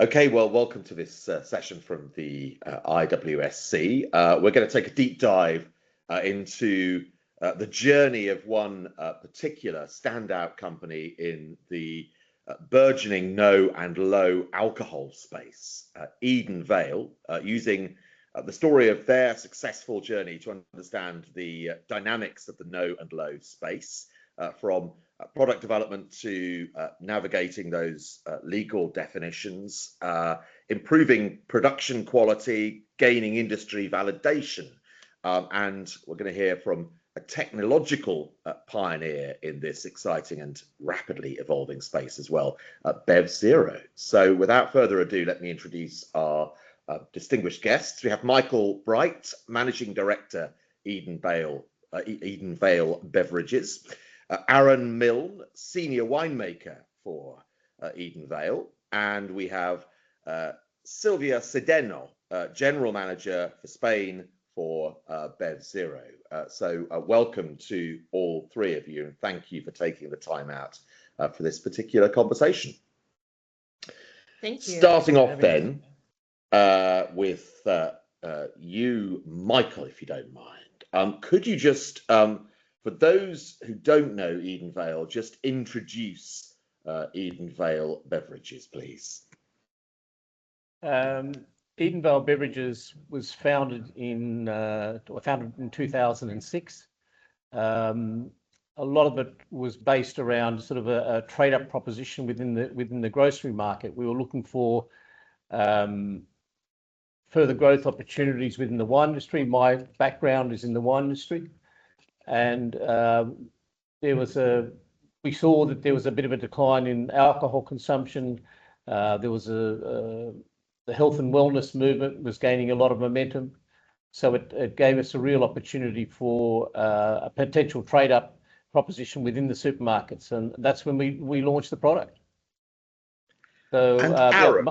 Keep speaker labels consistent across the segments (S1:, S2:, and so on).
S1: Okay, well, welcome to this session from the IWSC. We're going to take a deep dive into the journey of one particular standout company in the burgeoning no and low alcohol space, Edenvale, using the story of their successful journey to understand the dynamics of the no and low space, from product development to navigating those legal definitions, improving production quality, gaining industry validation. And we're going to hear from a technological pioneer in this exciting and rapidly evolving space as well, BevZero. So without further ado, let me introduce our distinguished guests. We have Michael Bright, Managing Director, Edenvale Beverages. Aaron Milne, Senior Winemaker for Edenvale. And we have Silvia Sedeno, General Manager for Spain for BevZero. So welcome to all three of you, and thank you for taking the time out for this particular conversation.
S2: Thank you.
S1: Starting off then with you, Michael, if you don't mind. Could you just, for those who don't know Edenvale, just introduce Edenvale Beverages, please?
S3: Edenvale Beverages was founded in 2006. A lot of it was based around sort of a trade-up proposition within the grocery market. We were looking for further growth opportunities within the wine industry. My background is in the wine industry, and we saw that there was a bit of a decline in alcohol consumption. There was the health and wellness movement was gaining a lot of momentum, so it gave us a real opportunity for a potential trade-up proposition within the supermarkets, and that's when we launched the product. So,
S1: Aaron,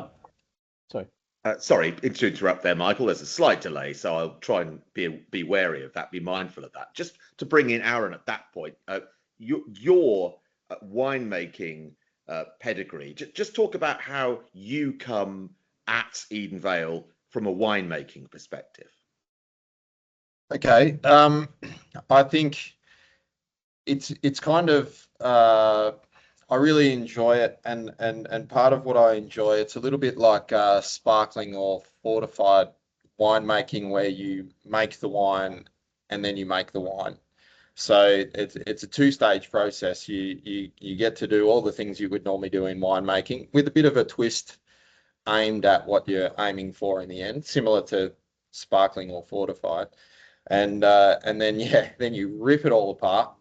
S3: sorry
S1: to interrupt there, Michael. There's a slight delay, so I'll try and be wary of that, be mindful of that. Just to bring in Aaron at that point, your winemaking pedigree. Just talk about how you come at Edenvale from a winemaking perspective.
S4: Okay, I think it's kind of I really enjoy it, and part of what I enjoy, it's a little bit like sparkling or fortified winemaking, where you make the wine and then you make the wine. So it's a two-stage process. You get to do all the things you would normally do in winemaking with a bit of a twist aimed at what you're aiming for in the end, similar to sparkling or fortified. And then you rip it all apart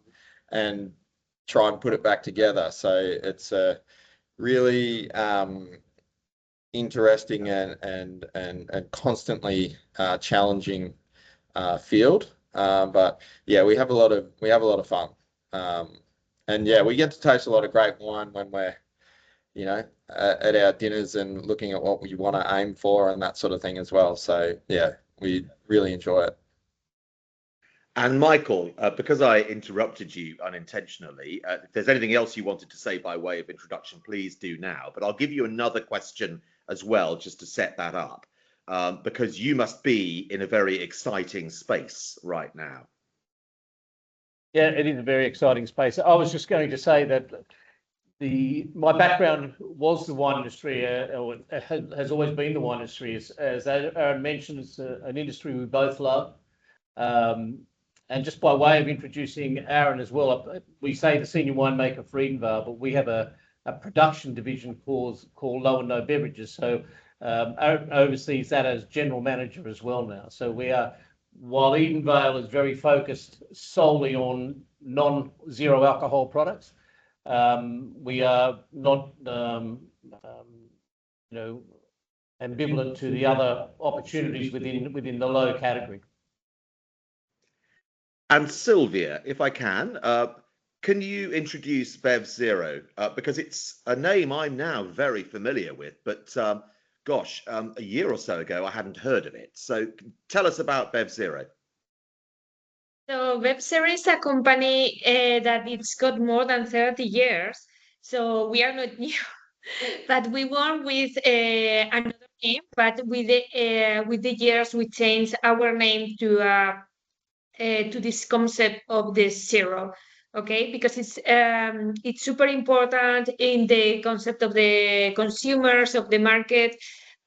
S4: and try and put it back together. So it's a really interesting and constantly challenging field. But yeah, we have a lot of fun. And yeah, we get to taste a lot of great wine when we're, at our dinners and looking at what we want to aim for and that sort of thing as well. So yeah, we really enjoy it.
S1: And Michael, because I interrupted you unintentionally, if there's anything else you wanted to say by way of introduction, please do now. But I'll give you another question as well, just to set that up, because you must be in a very exciting space right now.
S3: Yeah, it is a very exciting space. I was just going to say that my background was the wine industry, or has always been the wine industry. As Aaron mentioned, it's an industry we both love. And just by way of introducing Aaron as well, we say the senior winemaker for Edenvale, but we have a production division called Low and No Beverages. So Aaron oversees that as general manager as well now. So while Edenvale is very focused solely on non-zero alcohol products, we are not, ambivalent to the other opportunities within the low category.
S1: And Silvia, if I can you introduce BevZero? Because it's a name I'm now very familiar with, but gosh, a year or so ago, I hadn't heard of it. So tell us about BevZero.
S2: So BevZero is a company that it's got more than 30 years. So we are not new. But we won with another name, but with the years we changed our name to this concept of the zero. Okay, because it's super important in the concept of the consumers of the market,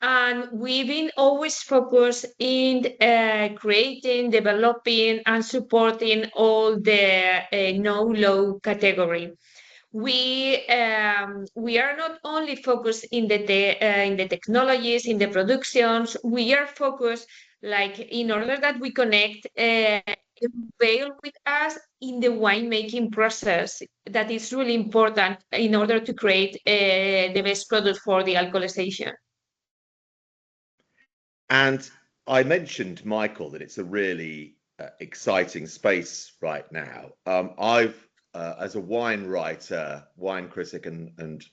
S2: and we've been always focused in creating, developing, and supporting all the no-low category. We are not only focused in the technologies, in the productions. We are focused, like, in order that we connect Edenvale with us in the winemaking process. That is really important in order to create the best product for the alcoholization.
S1: And I mentioned, Michael, that it's a really exciting space right now. As a wine writer, wine critic, and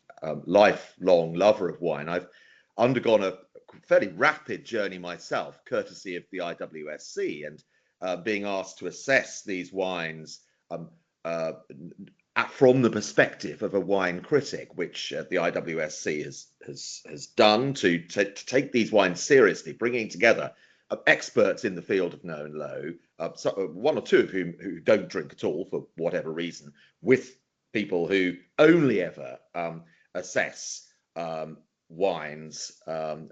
S1: lifelong lover of wine, I've undergone a fairly rapid journey myself, courtesy of the IWSC, and being asked to assess these wines from the perspective of a wine critic, which the IWSC has done to take these wines seriously, bringing together experts in the field of no and low, one or two of whom who don't drink at all for whatever reason, with people who only ever assess wines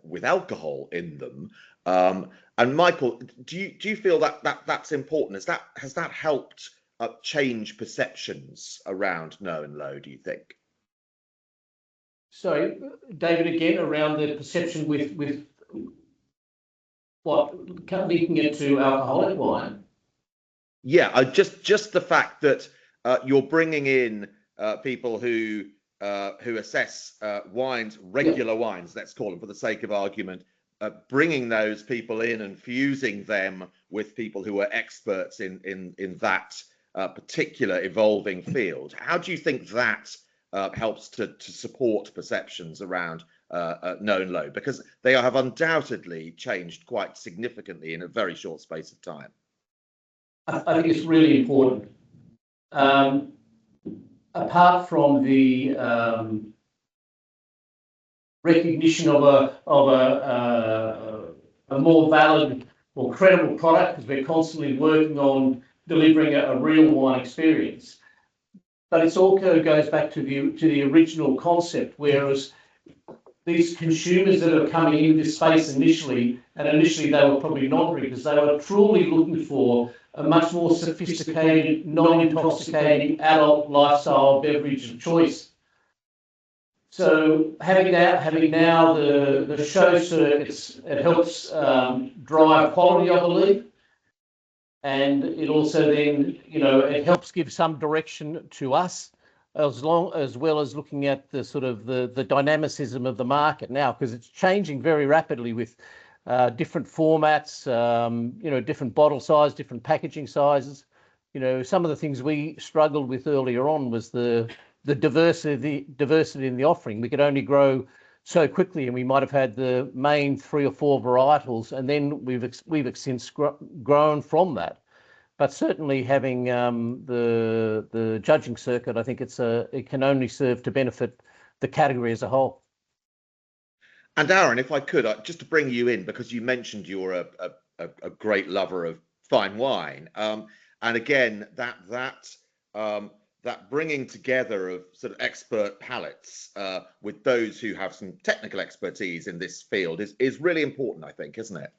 S1: with alcohol in them. And Michael, do you feel that's important? Has that helped change perceptions around no and low, do you think?
S3: So, David, again, around the perception with what, linking it to alcoholic wine?
S1: Yeah, just the fact that you're bringing in people who assess wines, regular wines, let's call them for the sake of argument, bringing those people in and fusing them with people who are experts in that particular evolving field. How do you think that helps to support perceptions around no and low? Because they have undoubtedly changed quite significantly in a very short space of time.
S3: I think it's really important. Apart from the recognition of a more valid or credible product, because we're constantly working on delivering a real wine experience. But it also goes back to the original concept, whereas these consumers that are coming in this space initially they were probably non-drinkers, they were truly looking for a much more sophisticated, non-intoxicating adult lifestyle beverage of choice. So having now the show circuits, it helps drive quality, I believe. And it also then, it helps give some direction to us, as well as looking at the sort of the dynamicism of the market now, because it's changing very rapidly with different formats, different bottle size, different packaging sizes. Some of the things we struggled with earlier on was the diversity in the offering. We could only grow so quickly, and we might have had the main 3 or 4 varietals, and then we've since grown from that. But certainly having the judging circuit, I think it can only serve to benefit the category as a whole.
S1: And Aaron, if I could, just to bring you in, because you mentioned you're a great lover of fine wine, and again that bringing together of sort of expert palates with those who have some technical expertise in this field is really important, I think, isn't it?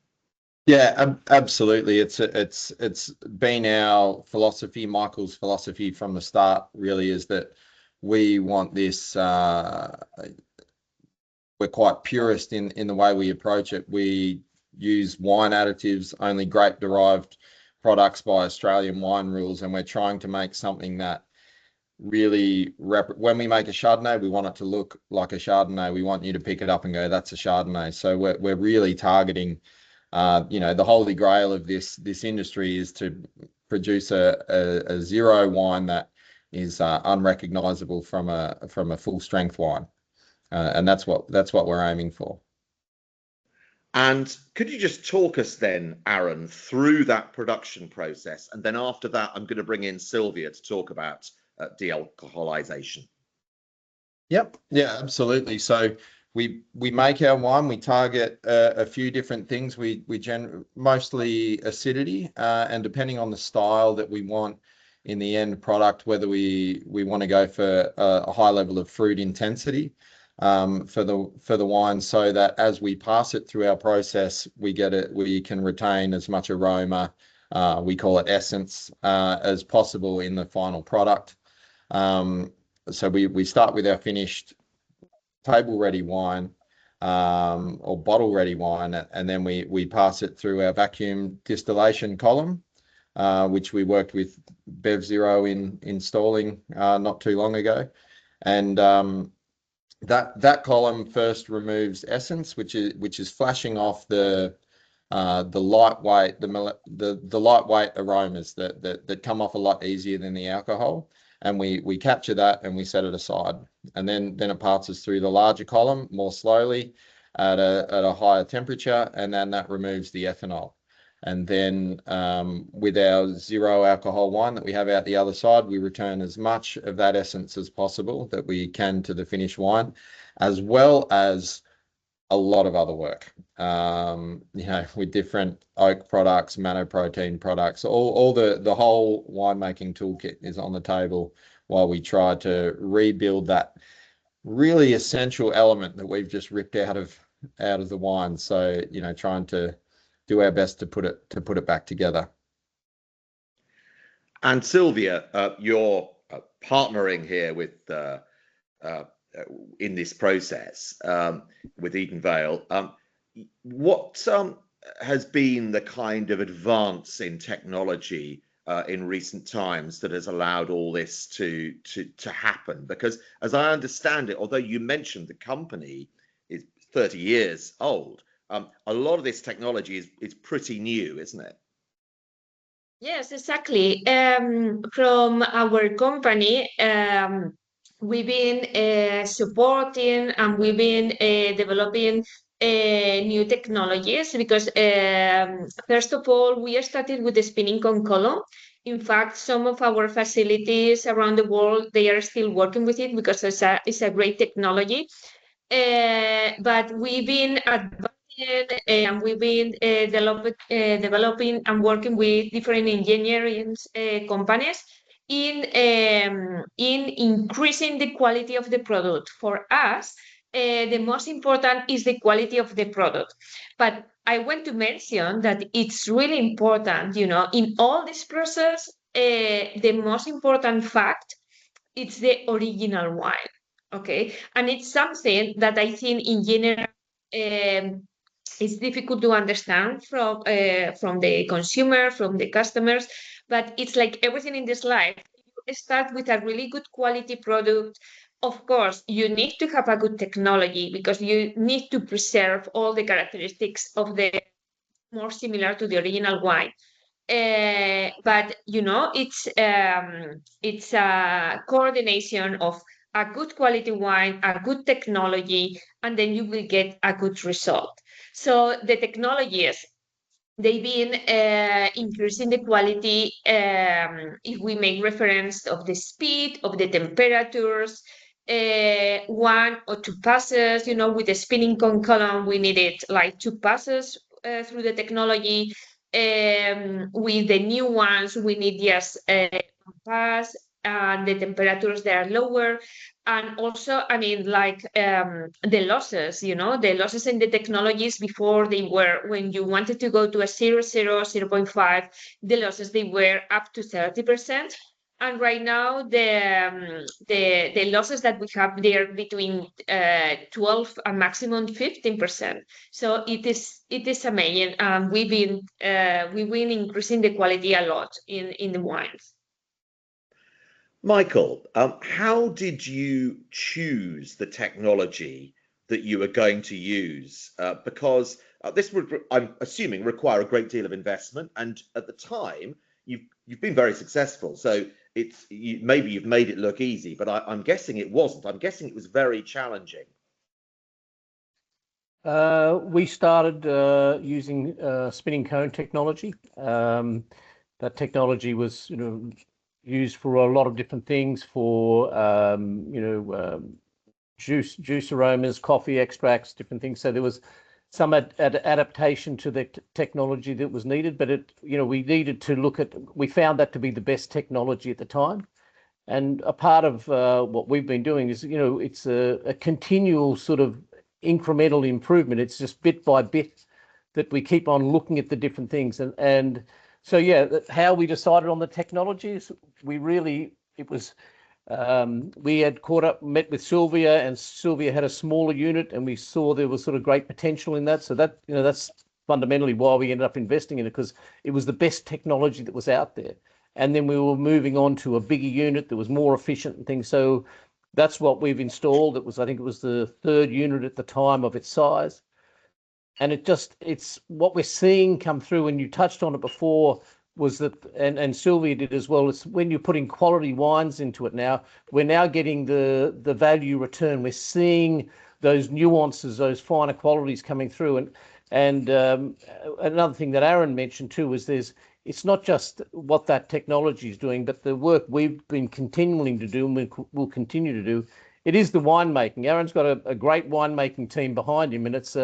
S4: Yeah, absolutely. It's been our philosophy, Michael's philosophy from the start, really, is that we want this. We're quite purist in the way we approach it. We use wine additives, only grape derived products by Australian wine rules, and we're trying to make something that really when we make a Chardonnay, we want it to look like a Chardonnay. We want you to pick it up and go, that's a Chardonnay. So we're really targeting, the holy grail of this industry is to produce a zero wine that is unrecognizable from a full strength wine, and that's what we're aiming for.
S1: And could you just talk us then, Aaron, through that production process, and then after that, I'm going to bring in Sylvia to talk about de-alcoholization.
S4: Yep. Yeah, absolutely. So we make our wine. We target a few different things. We mostly acidity, and depending on the style that we want in the end product, whether we want to go for a high level of fruit intensity for the wine, so that as we pass it through our process, we can retain as much aroma, we call it essence, as possible in the final product. So we start with our finished table ready wine, or bottle ready wine, and then we pass it through our vacuum distillation column, which we worked with BevZero in installing not too long ago. And that column first removes essence, which is flashing off the lightweight aromas that come off a lot easier than the alcohol. And we capture that and we set it aside, and then it passes through the larger column more slowly at a higher temperature, and then that removes the ethanol. And then with our zero alcohol wine that we have out the other side, we return as much of that essence as possible that we can to the finished wine, as well as a lot of other work, with different oak products, manoprotein products, all the whole winemaking toolkit is on the table while we try to rebuild that really essential element that we've just ripped out of the wine. So, trying to do our best to put it back together.
S1: And Sylvia, you're partnering here with in this process with Edenvale. What has been the kind of advance in technology in recent times that has allowed all this to happen? Because as I understand it, although you mentioned the company is 30 years old, a lot of this technology is pretty new, isn't it?
S2: Yes, exactly. From our company, we've been supporting and we've been developing new technologies because, first of all, we started with the spinning cone column. In fact, some of our facilities around the world, they are still working with it because it's a great technology. But we've been advancing and we've been developing and working with different engineering companies in increasing the quality of the product. For us, the most important is the quality of the product. But I want to mention that it's really important, in all this process, the most important fact, it's the original wine. Okay, and it's something that I think in general it's difficult to understand from the consumer, from the customers, but it's like everything in this life. You start with a really good quality product. Of course, you need to have a good technology because you need to preserve all the characteristics of the more similar to the original wine. But it's a coordination of a good quality wine, a good technology, and then you will get a good result. So the technologies, they've been increasing the quality. If we make reference of the speed, of the temperatures, 1 or 2 passes, with the spinning cone column, we needed like 2 passes through the technology. With the new ones, we need just a pass, and the temperatures, they are lower. And also, the losses, the losses in the technologies before, they were, when you wanted to go to a 0.0, 0.5, the losses, they were up to 30%. And right now, the losses that we have, they are between 12 and maximum 15%. So it is amazing. We've been increasing the quality a lot in the wines.
S1: Michael, how did you choose the technology that you were going to use? Because this would, I'm assuming, require a great deal of investment, and at the time, you've been very successful. So maybe you've made it look easy, but I'm guessing it wasn't. I'm guessing it was very challenging.
S3: We started using spinning cone technology. That technology was, used for a lot of different things, for juice aromas, coffee extracts, different things. So there was some adaptation to the technology that was needed, but we needed to look at. We found that to be the best technology at the time, and a part of what we've been doing is, it's a continual sort of incremental improvement. It's just bit by bit that we keep on looking at the different things, and so yeah, how we decided on the technologies, we had met with Sylvia, and Sylvia had a smaller unit, and we saw there was sort of great potential in that. So that, that's fundamentally why we ended up investing in it, because it was the best technology that was out there. And then we were moving on to a bigger unit that was more efficient and things. So that's what we've installed. I think it was the third unit at the time of its size. And it's what we're seeing come through, and you touched on it before, was that, and Sylvia did as well, it's when you're putting quality wines into it now, we're now getting the value return. We're seeing those nuances, those finer qualities coming through. And another thing that Aaron mentioned too is it's not just what that technology is doing, but the work we've been continuing to do and we'll continue to do. It is the winemaking. Aaron's got a great winemaking team behind him, and it's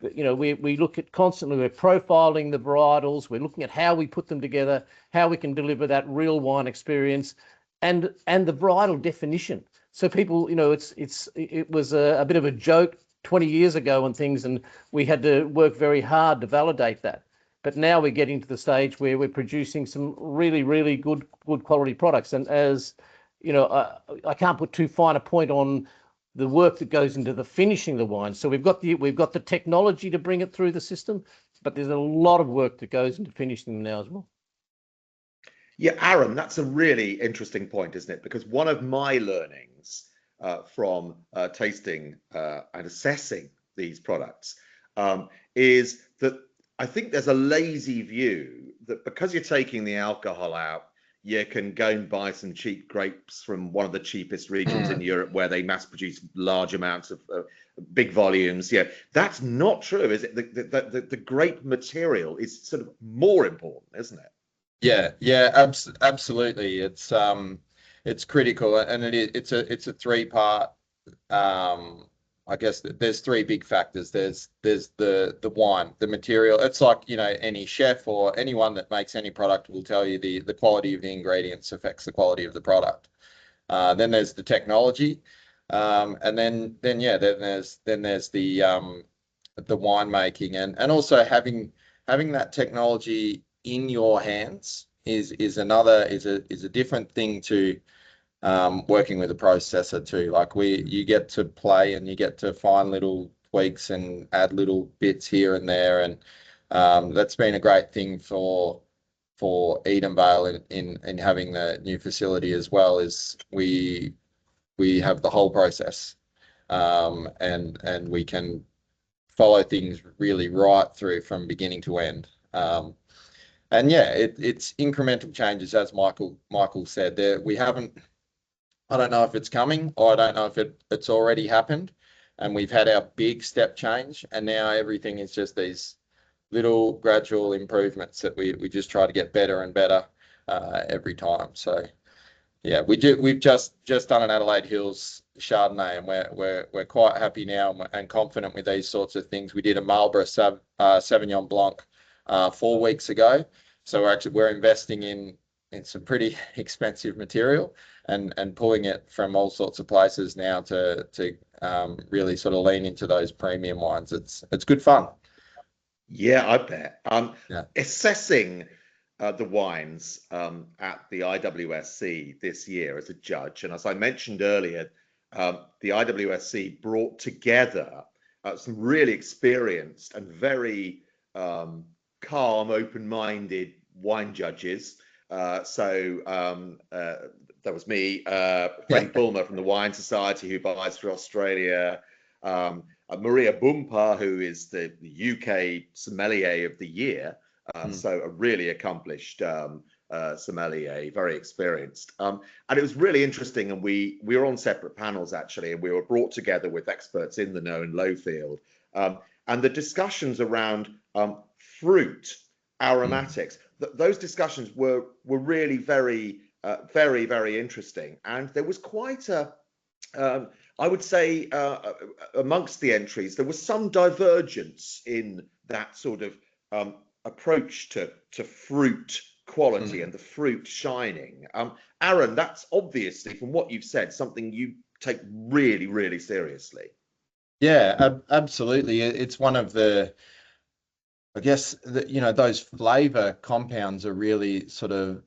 S3: we look at constantly, we're profiling the varietals, we're looking at how we put them together, how we can deliver that real wine experience, and the varietal definition. So people, it was a bit of a joke 20 years ago and things, and we had to work very hard to validate that. But now we're getting to the stage where we're producing some really, really good quality products. And as I can't put too fine a point on the work that goes into the finishing the wine. So we've got the technology to bring it through the system, but there's a lot of work that goes into finishing them now as well.
S1: Yeah, Aaron, that's a really interesting point, isn't it? Because one of my learnings from tasting and assessing these products is that I think there's a lazy view that because you're taking the alcohol out, you can go and buy some cheap grapes from one of the cheapest regions in Europe where they mass produce large amounts of big volumes. Yeah, that's not true, is it? The grape material is sort of more important, isn't it?
S4: Yeah, absolutely. It's critical, and it's a three-part. I guess there's three big factors. There's the wine, the material. It's like, any chef or anyone that makes any product will tell you the quality of the ingredients affects the quality of the product. Then there's the technology, and then there's the winemaking, and also having that technology in your hands is a different thing to working with a processor too. Like you get to play and you get to find little tweaks and add little bits here and there, and that's been a great thing for Edenvale in having the new facility as well. Is we have the whole process, and we can follow things really right through from beginning to end. And yeah, it's incremental changes, as Michael said. I don't know if it's coming, or I don't know if it's already happened, and we've had our big step change, and now everything is just these little gradual improvements that we just try to get better and better every time. So yeah, we've just done an Adelaide Hills Chardonnay, and we're quite happy now and confident with these sorts of things. We did a Marlborough Sauvignon Blanc 4 weeks ago, so we're investing in some pretty expensive material and pulling it from all sorts of places now to really sort of lean into those premium wines. It's good fun.
S1: Yeah, I bet.
S4: Yeah.
S1: Assessing the wines at the IWSC this year as a judge, and as I mentioned earlier, the IWSC brought together some really experienced and very calm, open-minded wine judges. So that was me, Freddie Bulmer from the Wine Society, who buys for Australia, Maria Bumpa, who is the UK Sommelier of the Year, so a really accomplished sommelier, very experienced. And it was really interesting, and we were on separate panels actually, and we were brought together with experts in the no and low field. And the discussions around fruit, aromatics, those discussions were really very, very interesting. And there was quite a I would say amongst the entries, there was some divergence in that sort of approach to fruit quality and the fruit shining. Aaron, that's obviously, from what you've said, something you take really, really seriously.
S4: Yeah, absolutely. It's one of the, I guess, those flavor compounds are really sort of,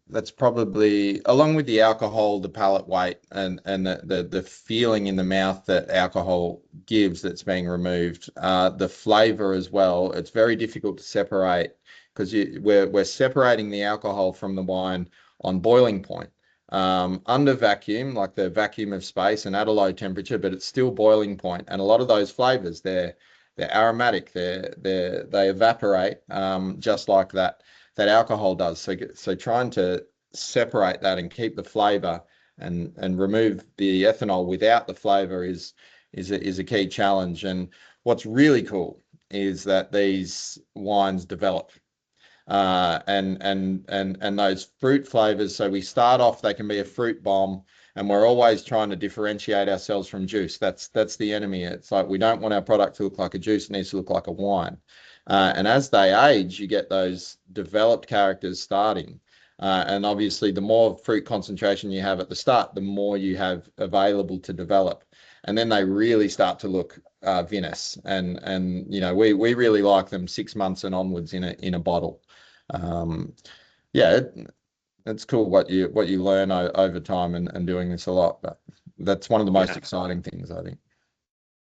S4: that's probably, along with the alcohol, the palate weight, and the feeling in the mouth that alcohol gives that's being removed, the flavor as well. It's very difficult to separate because we're separating the alcohol from the wine on boiling point. Under vacuum, like the vacuum of space and at a low temperature, but it's still boiling point. And a lot of those flavors, they're aromatic, they evaporate, just like that alcohol does. So trying to separate that and keep the flavor and remove the ethanol without the flavor is a key challenge. And what's really cool is that these wines develop. And those fruit flavors. So we start off, they can be a fruit bomb, and we're always trying to differentiate ourselves from juice. That's the enemy. It's like we don't want our product to look like a juice; it needs to look like a wine. And as they age, you get those developed characters starting. And obviously, the more fruit concentration you have at the start, the more you have available to develop. And then they really start to look vinous. And we really like them 6 months and onwards in a bottle. It's cool what you learn over time and doing this a lot, but that's one of the most exciting things, I think.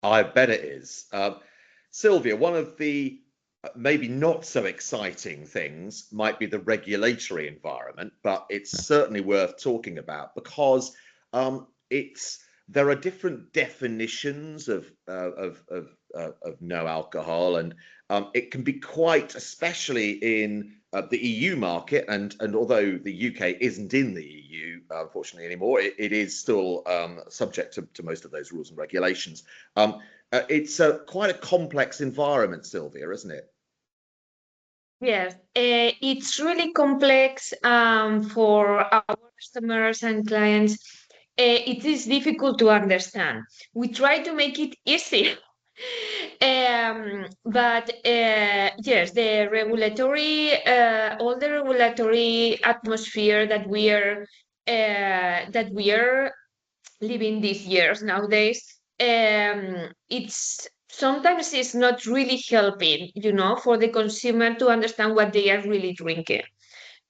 S1: I bet it is. Sylvia, one of the maybe not so exciting things might be the regulatory environment, but it's certainly worth talking about because there are different definitions of no alcohol, and it can be quite, especially in the EU market, and although the UK isn't in the EU, unfortunately, anymore, it is still subject to most of those rules and regulations. It's quite a complex environment, Sylvia, isn't it?
S2: Yes, it's really complex for our customers and clients. It is difficult to understand. We try to make it easy. But yes, the regulatory, all the regulatory atmosphere that we are living these years nowadays, sometimes it's not really helping, for the consumer to understand what they are really drinking.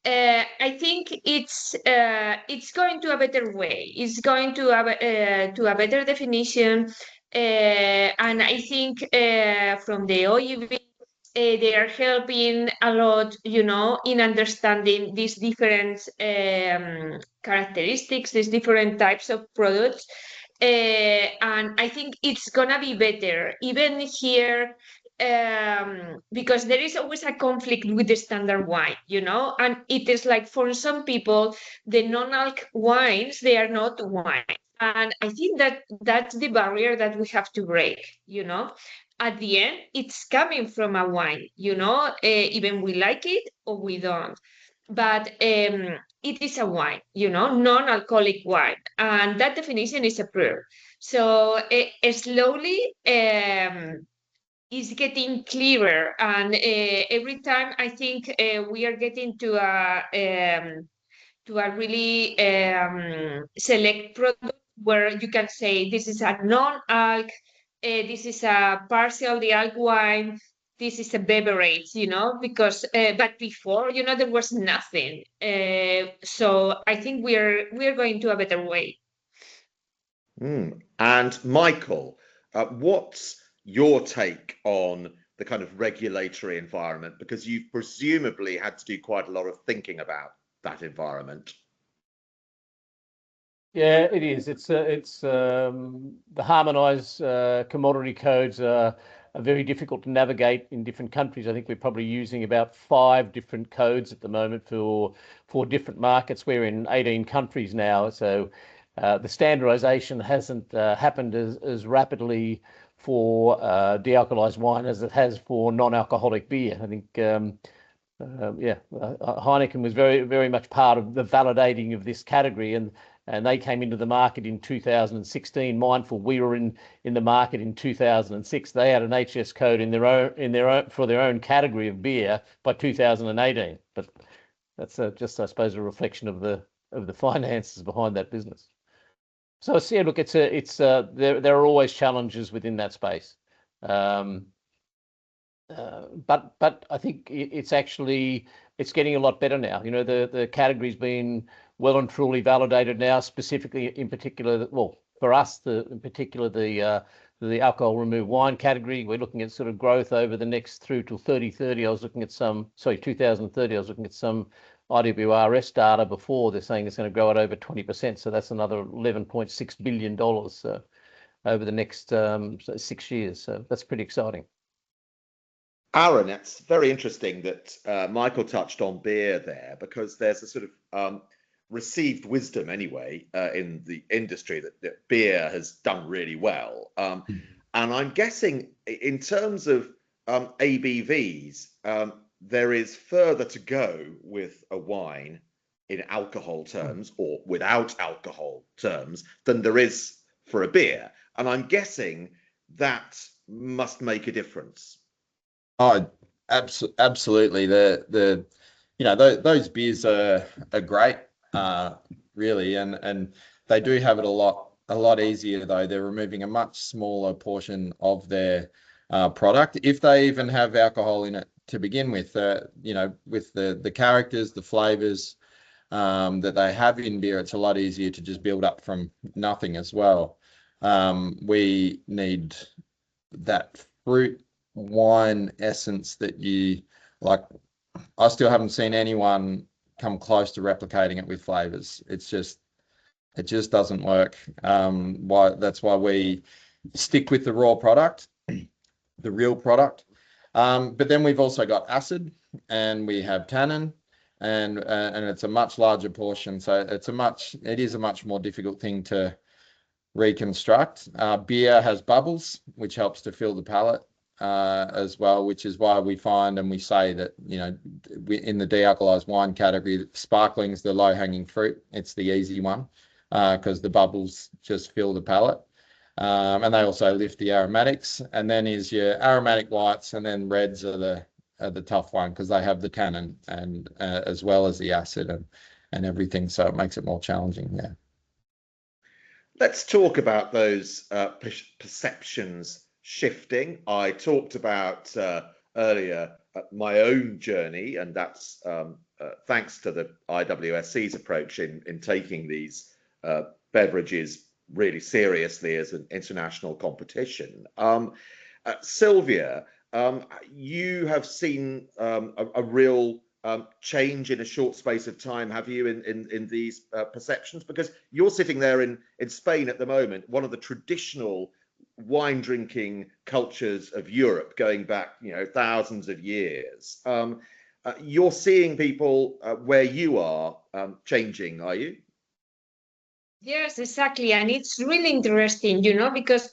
S2: I think it's going to a better way. It's going to a better definition, and I think from the OEB they are helping a lot, in understanding these different characteristics, these different types of products, and I think it's gonna be better even here. Because there is always a conflict with the standard wine, and it is like for some people, the non-alc wines, they are not wine. And I think that's the barrier that we have to break, At the end, it's coming from a wine, even we like it or we don't. But it is a wine, non-alcoholic wine. And that definition is approved. So slowly, is getting clearer, and every time I think we are getting to a really select product where you can say this is a non-alc, this is a partially alc wine, this is a beverage, because but before, there was nothing. So I think we are going to a better way.
S1: And Michael, what's your take on the kind of regulatory environment? Because you've presumably had to do quite a lot of thinking about that environment.
S3: Yeah, it is. It's the harmonised commodity codes are very difficult to navigate in different countries. I think we're probably using about 5 different codes at the moment for different markets. We're in 18 countries now, so the standardisation hasn't happened as rapidly for de-alcoholized wine as it has for non-alcoholic beer. I think Heineken was very, very much part of the validating of this category, and and they came into the market in 2016. Mindful, we were in the market in 2006. They had an HS code in their own for their own category of beer by 2018. But that's just, I suppose, a reflection of the finances behind that business. So yeah, look, there are always challenges within that space, but I think it's getting a lot better now. You know, the category's been well and truly validated now. Specifically, in particular, well, for us, in particular the alcohol removed wine category, we're looking at sort of growth over the next through till 2030. 2030. I was looking at some IWRS data before. They're saying it's going to grow at over 20%. So that's another $11.6 billion over the next 6 years. So that's pretty exciting.
S1: Aaron, it's very interesting that Michael touched on beer there, because there's a sort of received wisdom anyway in the industry that beer has done really well. And I'm guessing in terms of ABVs, there is further to go with a wine in alcohol terms or without alcohol terms than there is for a beer. And I'm guessing that must make a difference.
S4: Oh, absolutely. Those beers are great, really, and they do have it a lot easier though. They're removing a much smaller portion of their product, if they even have alcohol in it to begin with. With the characters, the flavors that they have in beer, it's a lot easier to just build up from nothing as well. We need that fruit wine essence that you like. I still haven't seen anyone come close to replicating it with flavors. It just doesn't work. That's why we stick with the raw product, the real product. But then we've also got acid, and we have tannin, and it's a much larger portion. So it is a much more difficult thing to reconstruct. Beer has bubbles, which helps to fill the palate as well, which is why we find and we say that, in the de-alcoholized wine category, sparkling's the low-hanging fruit. It's the easy one because the bubbles just fill the palate. And they also lift the aromatics. And then is your aromatic whites, and then reds are the tough one because they have the tannin and as well as the acid and everything. So it makes it more challenging. Yeah.
S1: Let's talk about those perceptions shifting. I talked about earlier my own journey, and that's thanks to the IWSC's approach in taking these beverages really seriously as an international competition. Sylvia, you have seen a real change in a short space of time, have you, in these perceptions? Because you're sitting there in Spain at the moment, one of the traditional wine drinking cultures of Europe, going back thousands of years. You're seeing people where you are changing, are you?
S2: Yes, exactly. And it's really interesting, because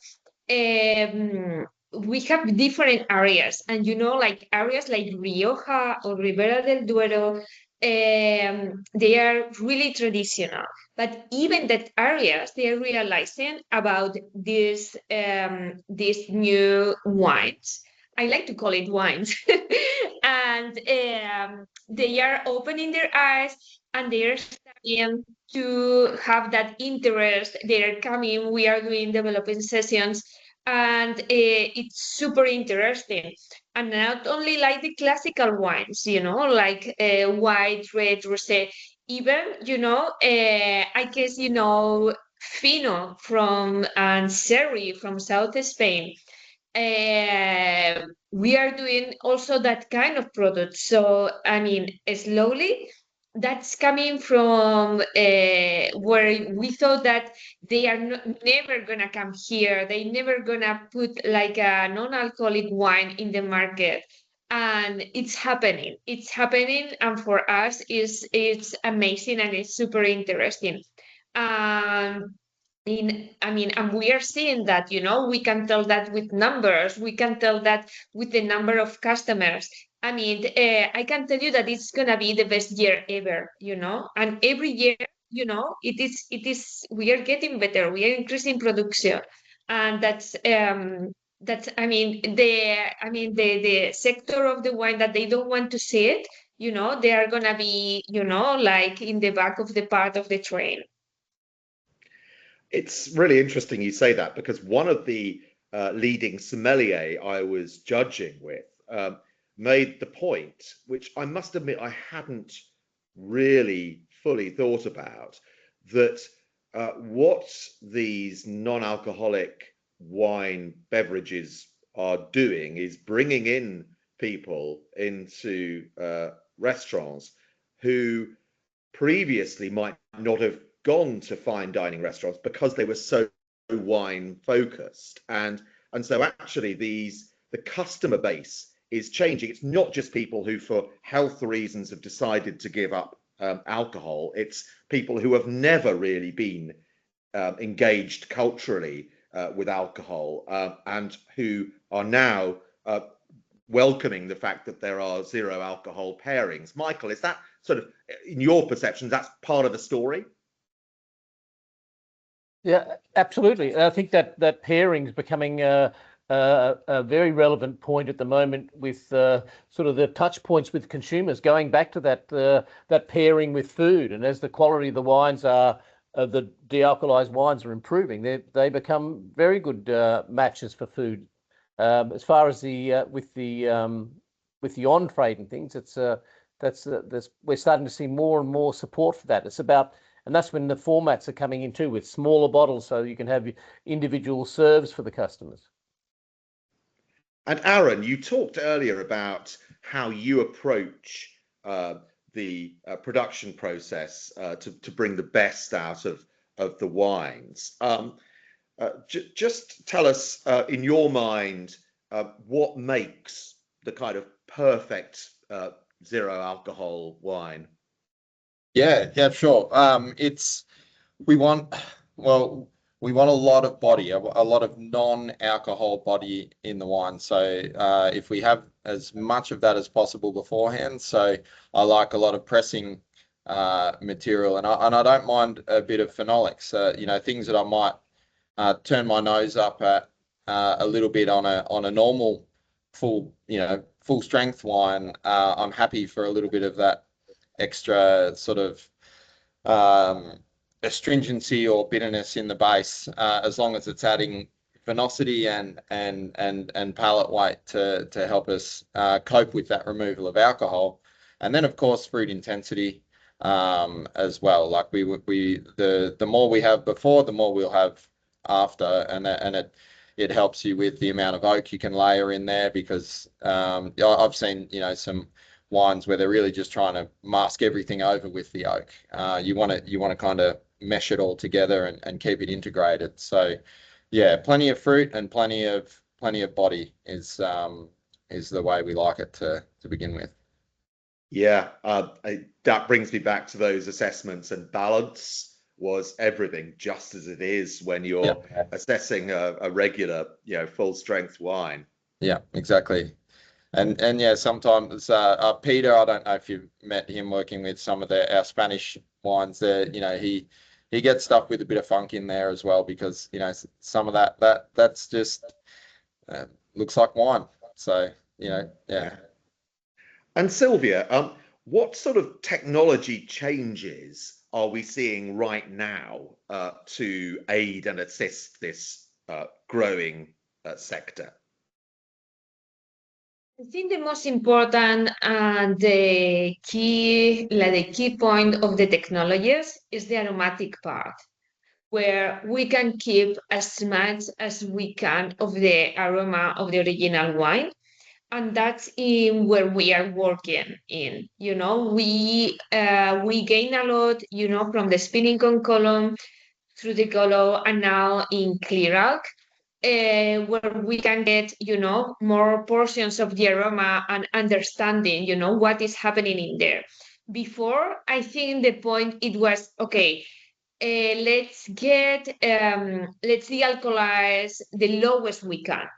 S2: we have different areas, and like areas like Rioja or Ribera del Duero, they are really traditional. But even that areas, they are realizing about these new wines. I like to call it wines, and they are opening their eyes, and they are starting to have that interest. They are coming. We are doing developing sessions, and it's super interesting. And not only like the classical wines, like white, red, rosé. Even, I guess, Fino and Sherry from South Spain. We are doing also that kind of product. So, I mean, slowly, that's coming from where we thought that they are never gonna come here. They never gonna put like a non-alcoholic wine in the market, and it's happening. It's happening, and for us, it's amazing and it's super interesting. And we are seeing that, we can tell that with numbers. We can tell that with the number of customers. I can tell you that it's going to be the best year ever, and every year it is we are getting better. We are increasing production, and that's I mean the sector of the wine that they don't want to see it, they are gonna be, like in the back of the part of the train.
S1: It's really interesting you say that, because one of the leading sommelier I was judging with made the point, which I must admit I hadn't really fully thought about, that what these non-alcoholic wine beverages are doing is bringing in people into restaurants who previously might not have gone to fine dining restaurants because they were so wine focused, and so actually the customer base is changing. It's not just people who for health reasons have decided to give up alcohol. It's people who have never really been engaged culturally with alcohol, and who are now welcoming the fact that there are zero alcohol pairings. Michael, is that sort of, in your perception, that's part of the story?
S3: Yeah, absolutely. I think that pairing is becoming a very relevant point at the moment, with sort of the touch points with consumers, going back to that pairing with food. And as the quality of the wines the de-alcoholized wines are improving, they become very good matches for food. As far as with the on trade and things, we're starting to see more and more support for that. It's about, and that's when the formats are coming in too, with smaller bottles, so you can have individual serves for the customers.
S1: And Aaron, you talked earlier about how you approach the production process to bring the best out of the wines. Just tell us, in your mind, what makes the kind of perfect zero alcohol wine?
S4: Yeah, sure. We want a lot of body, a lot of non-alcohol body in the wine. So if we have as much of that as possible beforehand, so I like a lot of pressing material, and I don't mind a bit of phenolics. Things that I might turn my nose up at a little bit on a normal full strength wine. I'm happy for a little bit of that extra sort of astringency or bitterness in the base, as long as it's adding venosity and palate weight to help us cope with that removal of alcohol. And then of course fruit intensity as well. Like the more we have before, the more we'll have after, and it helps you with the amount of oak you can layer in there, because I've seen some wines where they're really just trying to mask everything over with the oak. You want to kind of mesh it all together and keep it integrated. So yeah, plenty of fruit and plenty of body is the way we like it to begin with.
S1: Yeah, that brings me back to those assessments, and balance was everything, just as it is when you're assessing a regular, full strength wine.
S4: Yeah, exactly. And yeah, sometimes Peter, I don't know if you've met him working with some of our Spanish wines there, he gets stuff with a bit of funk in there as well, because some of that's just looks like wine. So yeah.
S1: And Sylvia, what sort of technology changes are we seeing right now to aid and assist this growing sector?
S2: I think the most important and the key point of the technologies is the aromatic part, where we can keep as much as we can of the aroma of the original wine. And that's in where we are working in. We gain a lot, from the spinning con column through the color, and now in clear alc, where we can get, more portions of the aroma and understanding, what is happening in there. Before, I think the point it was, okay, let's de-alcoholize the lowest we can,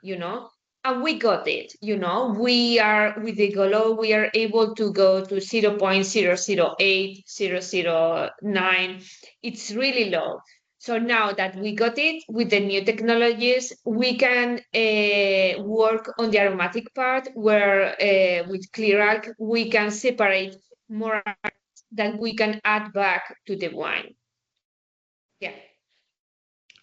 S2: And we got it, we are with the GOLO, we are able to go to 0.008, 0.009. It's really low. So now that we got it with the new technologies, we can work on the aromatic part where with clear alk, we can separate more that we can add back to the wine. Yeah.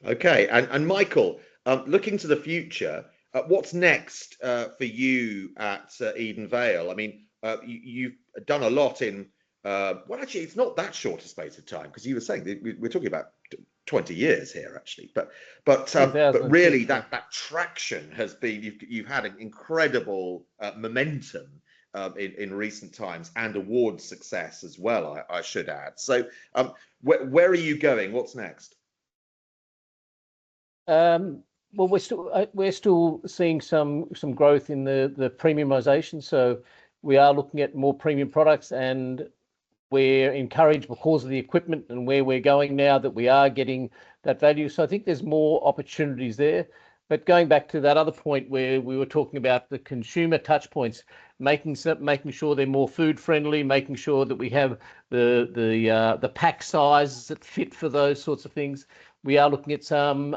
S1: Okay, and Michael, looking to the future, what's next for you at Edenvale? I mean, you've done a lot in, well, actually, it's not that short a space of time, because you were saying that we're talking about 20 years here, actually. But really, that traction has been, you've had an incredible momentum in recent times, and award success as well, I should add. So, where are you going? What's next?
S3: Well, we're still seeing some growth in the premiumization. So we are looking at more premium products, and we're encouraged because of the equipment and where we're going now that we are getting that value. So I think there's more opportunities there. But going back to that other point where we were talking about the consumer touch points, making sure they're more food friendly, making sure that we have the pack sizes that fit for those sorts of things. We are looking at some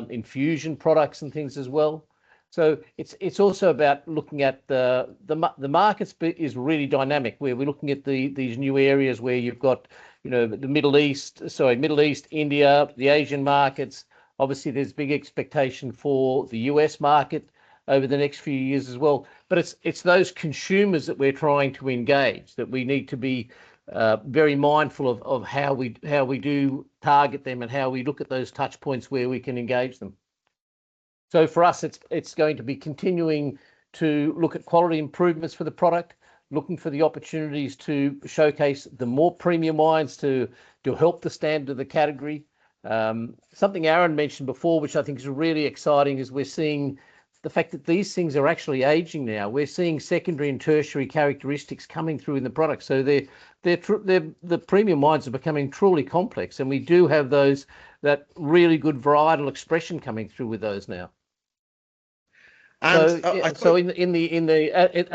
S3: infusion products and things as well. So it's also about looking at the market is really dynamic, where we're looking at these new areas where you've got, the Middle East, India, the Asian markets. Obviously, there's big expectation for the US market over the next few years as well. But it's those consumers that we're trying to engage, that we need to be very mindful of how we do target them and how we look at those touch points where we can engage them. So for us, it's going to be continuing to look at quality improvements for the product, looking for the opportunities to showcase the more premium wines to help the standard of the category. Something Aaron mentioned before, which I think is really exciting, is we're seeing the fact that these things are actually aging now. We're seeing secondary and tertiary characteristics coming through in the product. So the premium wines are becoming truly complex, and we do have that really good varietal expression coming through with those now. And at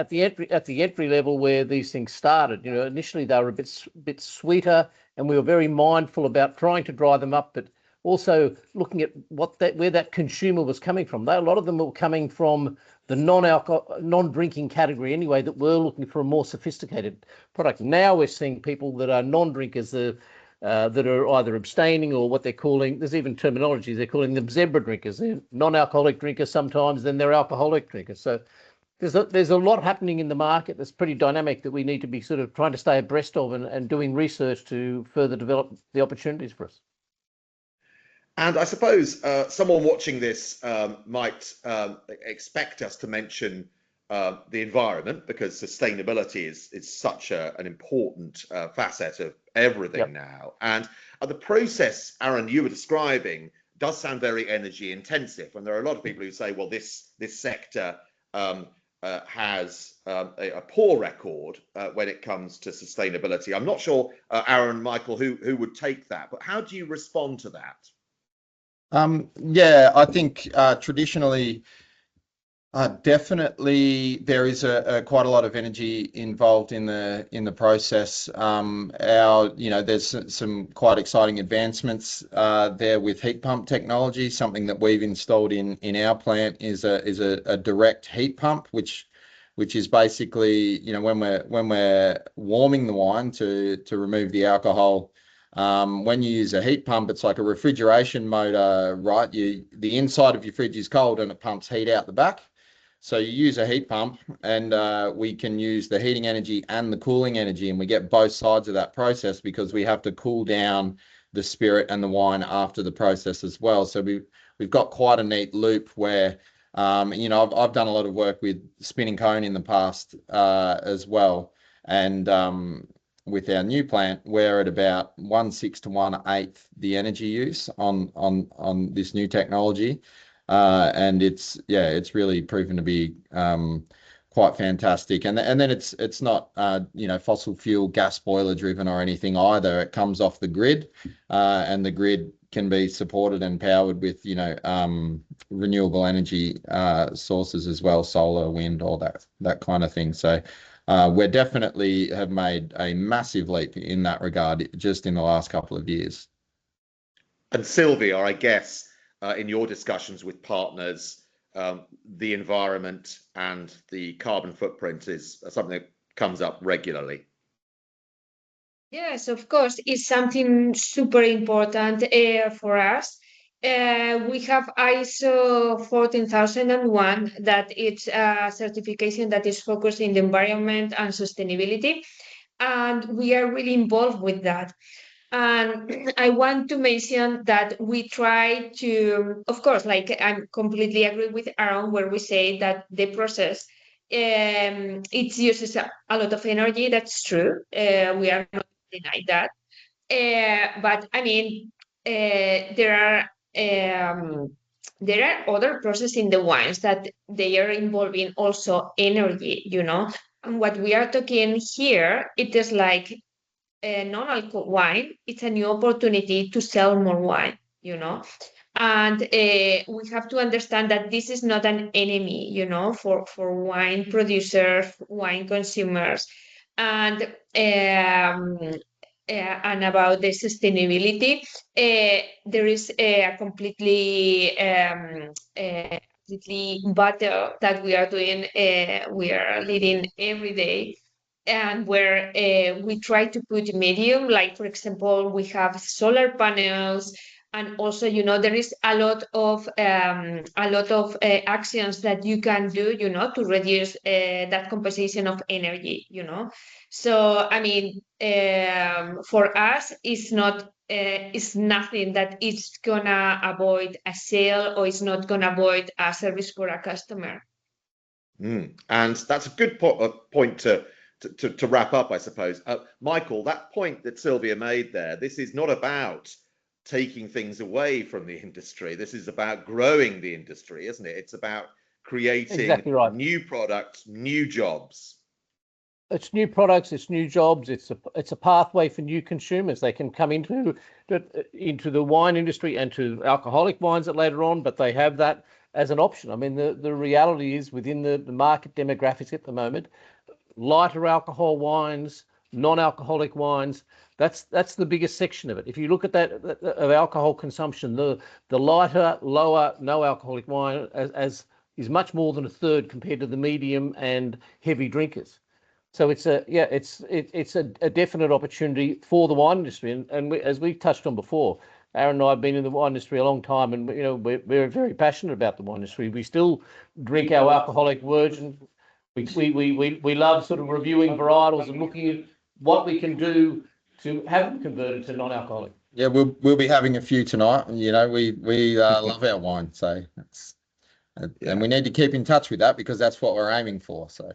S3: the entry level where these things started, initially they were a bit sweeter, and we were very mindful about trying to dry them up, but also looking at where that consumer was coming from. A lot of them were coming from the non-drinking category anyway, that were looking for a more sophisticated product. Now we're seeing people that are non-drinkers that are either abstaining, or what they're calling, there's even terminology, they're calling them zebra drinkers. They're non-alcoholic drinkers sometimes, then they're alcoholic drinkers. So there's a lot happening in the market that's pretty dynamic that we need to be sort of trying to stay abreast of and doing research to further develop the opportunities for us.
S1: And I suppose someone watching this might expect us to mention the environment, because sustainability is such an important facet of everything now. And the process, Aaron, you were describing does sound very energy intensive. And there are a lot of people who say, well, this sector has a poor record when it comes to sustainability. I'm not sure, Aaron, Michael, who would take that, but how do you respond to that?
S4: Yeah, I think traditionally, definitely there is quite a lot of energy involved in the process. There's some quite exciting advancements there with heat pump technology. Something that we've installed in our plant is a direct heat pump, which is basically, when we're warming the wine to remove the alcohol. When you use a heat pump, it's like a refrigeration motor, right? The inside of your fridge is cold and it pumps heat out the back. So you use a heat pump, and we can use the heating energy and the cooling energy, and we get both sides of that process, because we have to cool down the spirit and the wine after the process as well. So we've got quite a neat loop where, I've done a lot of work with spinning cone in the past as well, and with our new plant, we're at about 1/6 to 1/8 the energy use on this new technology, and it's really proven to be quite fantastic. And then it's not fossil fuel gas boiler driven or anything either. It comes off the grid, and the grid can be supported and powered with renewable energy sources as well, solar, wind, all that kind of thing. So we definitely have made a massive leap in that regard just in the last couple of years.
S1: And Sylvia, I guess in your discussions with partners, the environment and the carbon footprint is something that comes up regularly.
S2: Yes, of course, it's something super important for us. We have ISO 14001, that it's a certification that is focused in the environment and sustainability, and we are really involved with that. And I want to mention that we try to, of course, like I'm completely agree with Aaron, where we say that the process it uses a lot of energy. That's true. We are not denying that. But I mean, there are other processes in the wines that they are involving also energy, you know. And what we are talking here, it is like non-alcohol wine. It's a new opportunity to sell more wine, you know. And we have to understand that this is not an enemy, you know, for wine producers, wine consumers, and about the sustainability, there is a completely battle that we are doing. We are leading every day, and where we try to put medium, like for example, we have solar panels, and also, you know, there is a lot of actions that you can do, you know, to reduce that composition of energy, you know. So I mean, for us, it's nothing that it's gonna avoid a sale, or it's not gonna avoid a service for a customer.
S1: And that's a good point to wrap up, I suppose. Michael, that point that Sylvia made there, this is not about taking things away from the industry. This is about growing the industry, isn't it? It's about creating
S3: Exactly right.
S1: New products, new jobs.
S3: It's new products, it's new jobs, it's a pathway for new consumers. They can come into the wine industry and to alcoholic wines later on, but they have that as an option. I mean, the reality is within the market demographics at the moment, lighter alcohol wines, non-alcoholic wines, that's the biggest section of it. If you look at that of alcohol consumption, the lighter, lower, no alcoholic wine as is much more than a third compared to the medium and heavy drinkers. So it's a definite opportunity for the wine industry, and as we touched on before, Aaron and I have been in the wine industry a long time, and you know we're very passionate about the wine industry. We still drink our alcoholic version. We love sort of reviewing varietals and looking at what we can do to have them converted to non-alcoholic.
S4: Yeah, we'll be having a few tonight. You know, we love our wine, so and we need to keep in touch with that because that's what we're aiming for. So.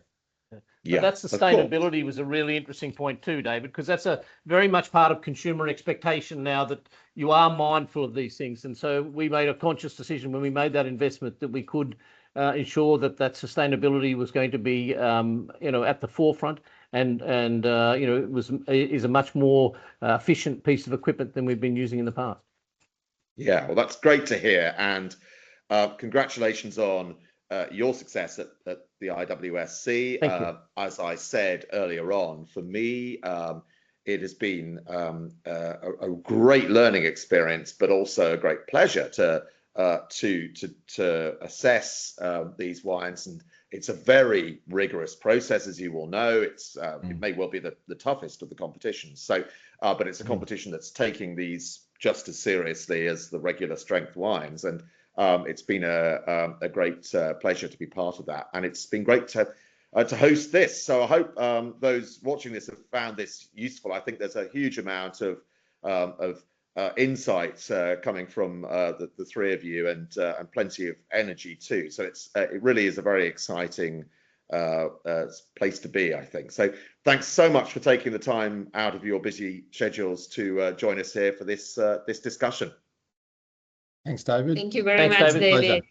S3: But that sustainability was a really interesting point too, David, because that's a very much part of consumer expectation now, that you are mindful of these things. And so we made a conscious decision when we made that investment that we could ensure that sustainability was going to be, at the forefront, and it is a much more efficient piece of equipment than we've been using in the past.
S1: Yeah, well, that's great to hear, and congratulations on your success at the IWSC.
S3: Thank you.
S1: As I said earlier on, for me, it has been a great learning experience, but also a great pleasure to assess these wines. And it's a very rigorous process, as you will know. It may well be the toughest of the competitions. So, but it's a competition that's taking these just as seriously as the regular strength wines, and it's been a great pleasure to be part of that, and it's been great to host this. So I hope those watching this have found this useful. I think there's a huge amount of insight coming from the three of you, and plenty of energy too. So it really is a very exciting place to be, I think. So thanks so much for taking the time out of your busy schedules to join us here for this discussion.
S4: Thanks, David.
S2: Thank you very much, David.
S4: Pleasure.